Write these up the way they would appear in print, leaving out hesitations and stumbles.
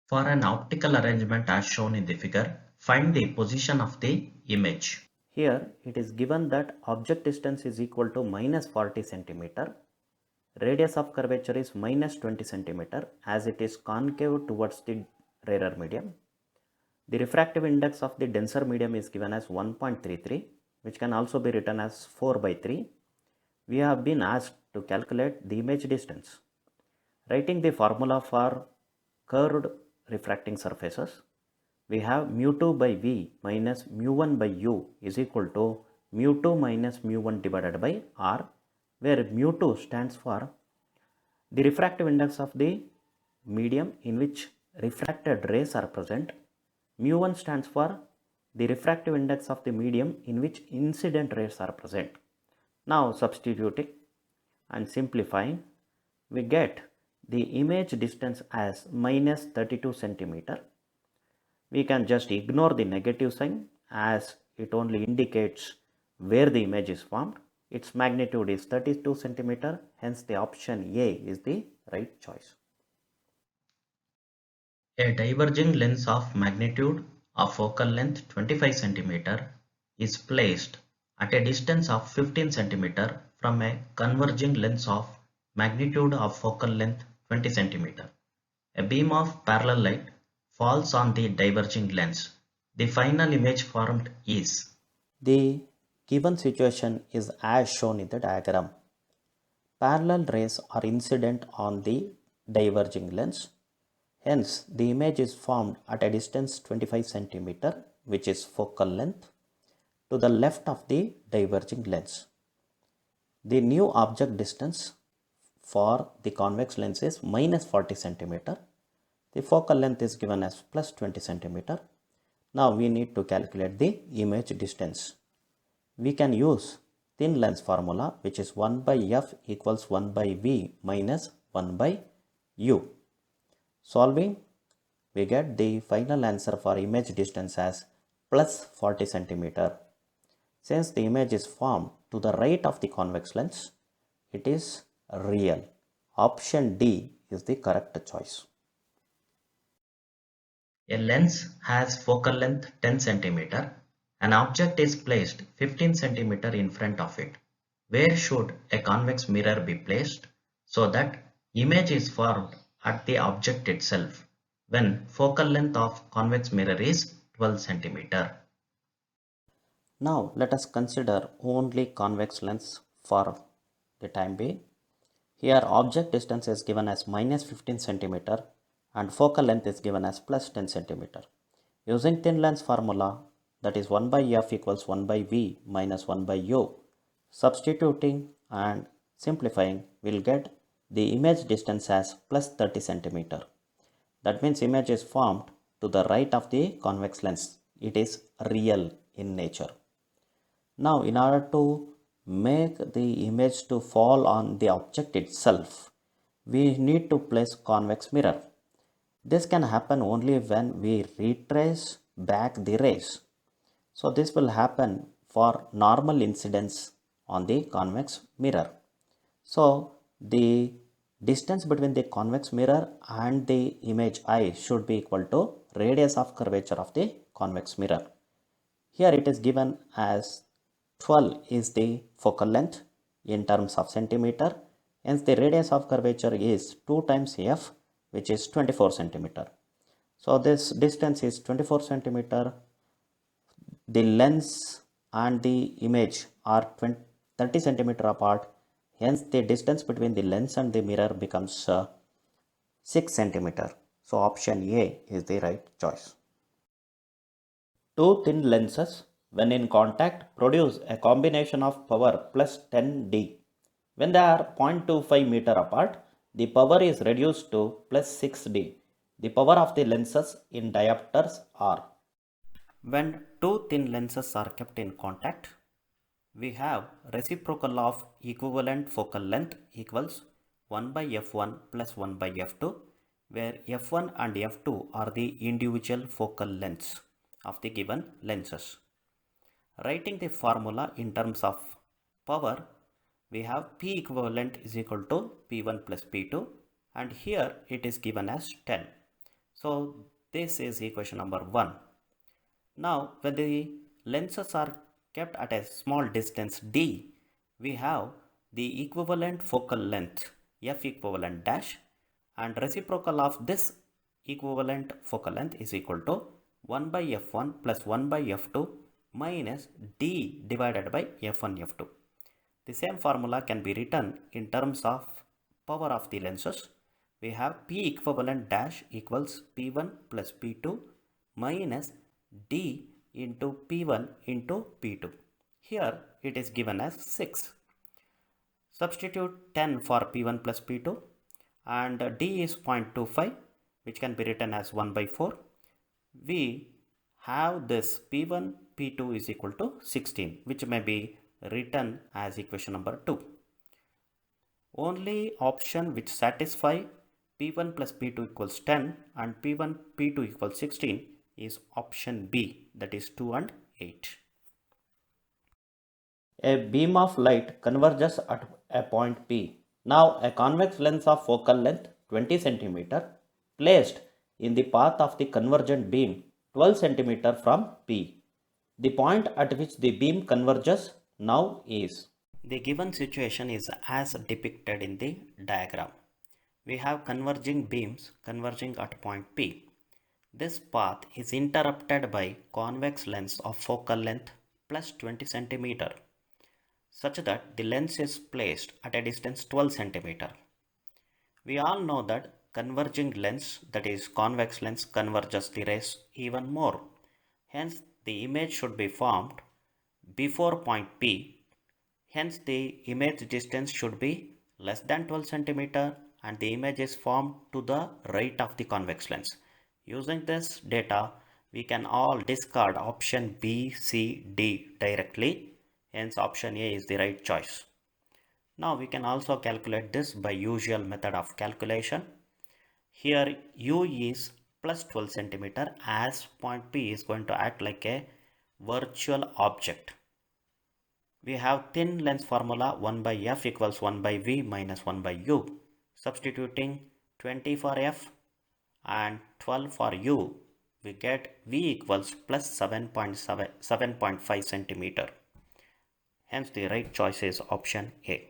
For an optical arrangement as shown in the figure, find the position of the image. Here it is given that object distance is equal to minus 40 centimeter. Radius of curvature is minus 20 centimeter as it is concave towards the rarer medium. The refractive index of the denser medium is given as 1.33, which can also be written as 4 by 3. We have been asked to calculate the image distance. Writing the formula for curved refracting surfaces, we have mu2 by v minus mu1 by u is equal to mu2 minus mu1 divided by r, where mu2 stands for the refractive index of the medium in which refracted rays are present. Mu1 stands for the refractive index of the medium in which incident rays are present. Now substituting and simplifying, we get the image distance as minus 32 centimeter. We can just ignore the negative sign as it only indicates where the image is formed. Its magnitude is 32 centimeter, hence the option A is the right choice. A diverging lens of magnitude of focal length 25 cm is placed at a distance of 15 cm from a converging lens of magnitude of focal length 20 cm. A beam of parallel light falls on the diverging lens. The final image formed is. The given situation is as shown in the diagram. Parallel rays are incident on the diverging lens. Hence, the image is formed at a distance 25 centimeter, which is focal length, to the left of the diverging lens. The new object distance for the convex lens is minus 40 centimeter. The focal length is given as plus 20 centimeter. Now we need to calculate the image distance. We can use thin lens formula, which is 1 by f equals 1 by v minus 1 by u. Solving, we get the final answer for image distance as plus 40 centimeter. Since the image is formed to the right of the convex lens, it is real. Option D is the correct choice. A lens has focal length 10 cm. An object is placed 15 cm in front of it. Where should a convex mirror be placed so that image is formed at the object itself when focal length of convex mirror is 12 cm? Now let us consider only convex lens for the time being. Here object distance is given as minus 15 centimeter and focal length is given as plus 10 centimeter. Using thin lens formula, that is 1 by f equals 1 by v minus 1 by u. Substituting and simplifying, we will get the image distance as plus 30 centimeter. That means image is formed to the right of the convex lens. It is real in nature. Now in order to make the image to fall on the object itself, we need to place convex mirror. This can happen only when we retrace back the rays. So this will happen for normal incidence on the convex mirror. So the distance between the convex mirror and the image I should be equal to radius of curvature of the convex mirror. Here it is given as 12 is the focal length in terms of centimeter. Hence the radius of curvature is 2 times f, which is 24 centimeter. So this distance is 24 centimeter. The lens and the image are 30 centimeter apart. Hence the distance between the lens and the mirror becomes 6 centimeter. So option A is the right choice. Two thin lenses when in contact produce a combination of power plus 10D. When they are 0.25 meter apart, the power is reduced to plus 6D. The power of the lenses in diopters are. When two thin lenses are kept in contact, we have reciprocal of equivalent focal length equals 1 by f1 plus 1 by f2, where f1 and f2 are the individual focal lengths of the given lenses. Writing the formula in terms of power, we have P equivalent is equal to P1 plus P2, and here it is given as 10. So this is equation number 1. Now when the lenses are kept at a small distance d, we have the equivalent focal length f equivalent dash, and reciprocal of this equivalent focal length is equal to 1 by f1 plus 1 by f2 minus d divided by f1 f2. The same formula can be written in terms of power of the lenses. We have P equivalent dash equals P1 plus P2 minus D into P1 into P2. Here it is given as 6. Substitute 10 for P1 plus P2 and D is 0.25, which can be written as 1 by 4. We have this P1 P2 is equal to 16, which may be written as equation number 2. Only option which satisfy P1 plus P2 equals 10 and P1 P2 equals 16 is option B, that is 2 and 8. A beam of light converges at a point P. Now a convex lens of focal length 20 cm placed in the path of the convergent beam 12 cm from P. The point at which the beam converges now is. The given situation is as depicted in the diagram. We have converging beams converging at point P. This path is interrupted by convex lens of focal length plus 20 cm such that the lens is placed at a distance 12 cm. We all know that converging lens, that is convex lens, converges the rays even more. Hence the image should be formed before point P. Hence the image distance should be less than 12 cm and the image is formed to the right of the convex lens. Using this data, we can all discard option B, C, D directly. Hence option A is the right choice. Now we can also calculate this by usual method of calculation. Here U is plus 12 cm as point P is going to act like a virtual object. We have thin lens formula 1 by F equals 1 by V minus 1 by U. Substituting 20 for F and 12 for U, we get V equals plus 7.5 centimeter. Hence the right choice is option A.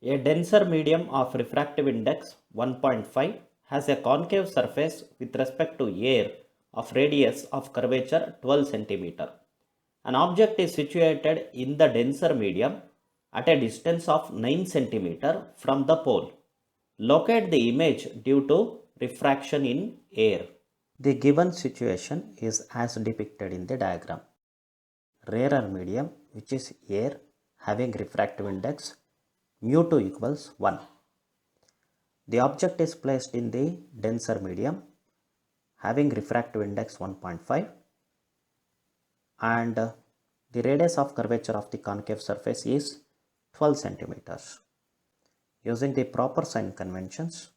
A denser medium of refractive index 1.5 has a concave surface with respect to air of radius of curvature 12 cm. An object is situated in the denser medium at a distance of 9 cm from the pole. Locate the image due to refraction in air. The given situation is as depicted in the diagram. Rarer medium, which is air, having refractive index mu2 equals 1. The object is placed in the denser medium having refractive index 1.5 and the radius of curvature of the concave surface is 12 centimeters. Using the proper sign conventions,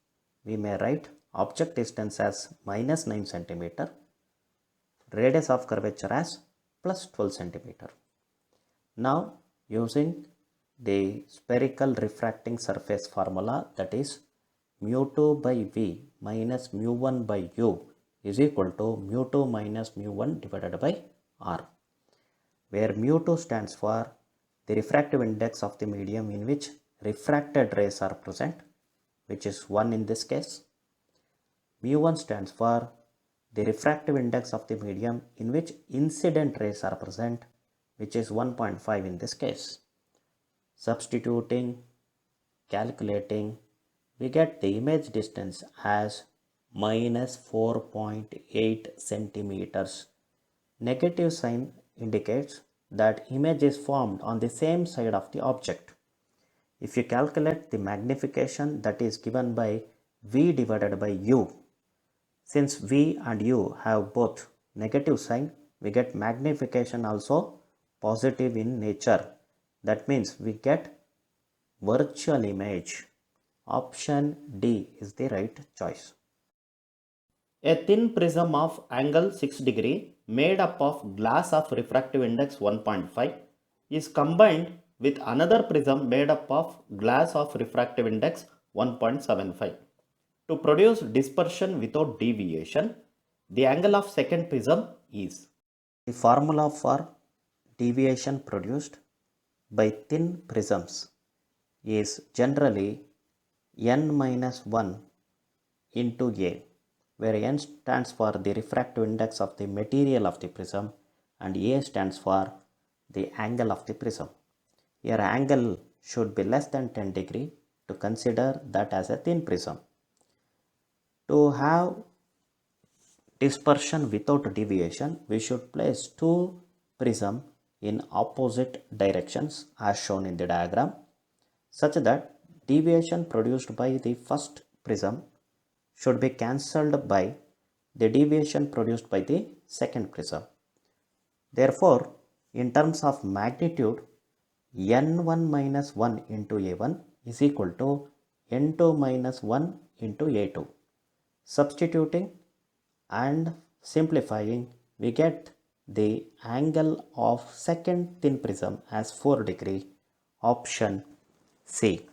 we may write object distance as minus 9 centimeter, radius of curvature as plus 12 centimeter. Now using the spherical refracting surface formula, that is mu2 by V minus mu1 by U is equal to mu2 minus mu1 divided by R, where mu2 stands for the refractive index of the medium in which refracted rays are present, which is 1 in this case. Mu1 stands for the refractive index of the medium in which incident rays are present, which is 1.5 in this case. Substituting, calculating, we get the image distance as minus 4.8 centimeters. Negative sign indicates that image is formed on the same side of the object. If you calculate the magnification, that is given by V divided by U, since V and U have both negative sign, we get magnification also positive in nature. That means we get virtual image. Option D is the right choice. A thin prism of angle 6 degree made up of glass of refractive index 1.5 is combined with another prism made up of glass of refractive index 1.75. To produce dispersion without deviation, the angle of second prism is. The formula for deviation produced by thin prisms is generally n minus 1 into A, where n stands for the refractive index of the material of the prism and A stands for the angle of the prism. Here angle should be less than 10 degree to consider that as a thin prism. To have dispersion without deviation, we should place two prisms in opposite directions as shown in the diagram, such that deviation produced by the first prism should be cancelled by the deviation produced by the second prism. Therefore, in terms of magnitude, n1 minus 1 into a1 is equal to n2 minus 1 into a2. Substituting and simplifying, we get the angle of second thin prism as 4 degree, option C.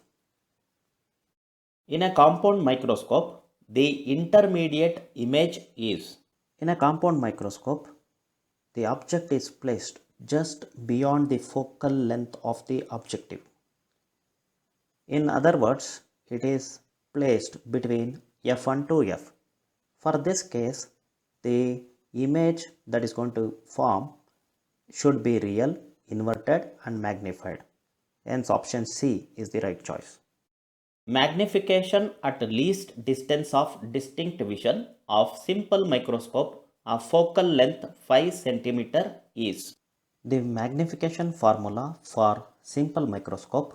In a compound microscope, the intermediate image is. In a compound microscope, the object is placed just beyond the focal length of the objective. In other words, it is placed between f and 2f. For this case, the image that is going to form should be real, inverted and magnified. Hence option C is the right choice. Magnification at least distance of distinct vision of simple microscope of focal length 5 cm is. The magnification formula for simple microscope,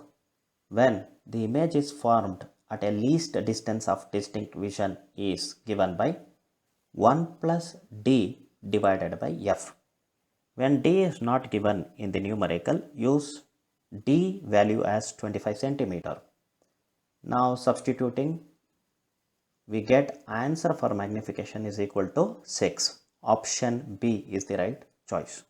when the image is formed at a least distance of distinct vision, is given by 1 plus d divided by f. When d is not given in the numerical, use d value as 25 cm. Now substituting, we get answer for magnification is equal to 6. Option B is the right choice.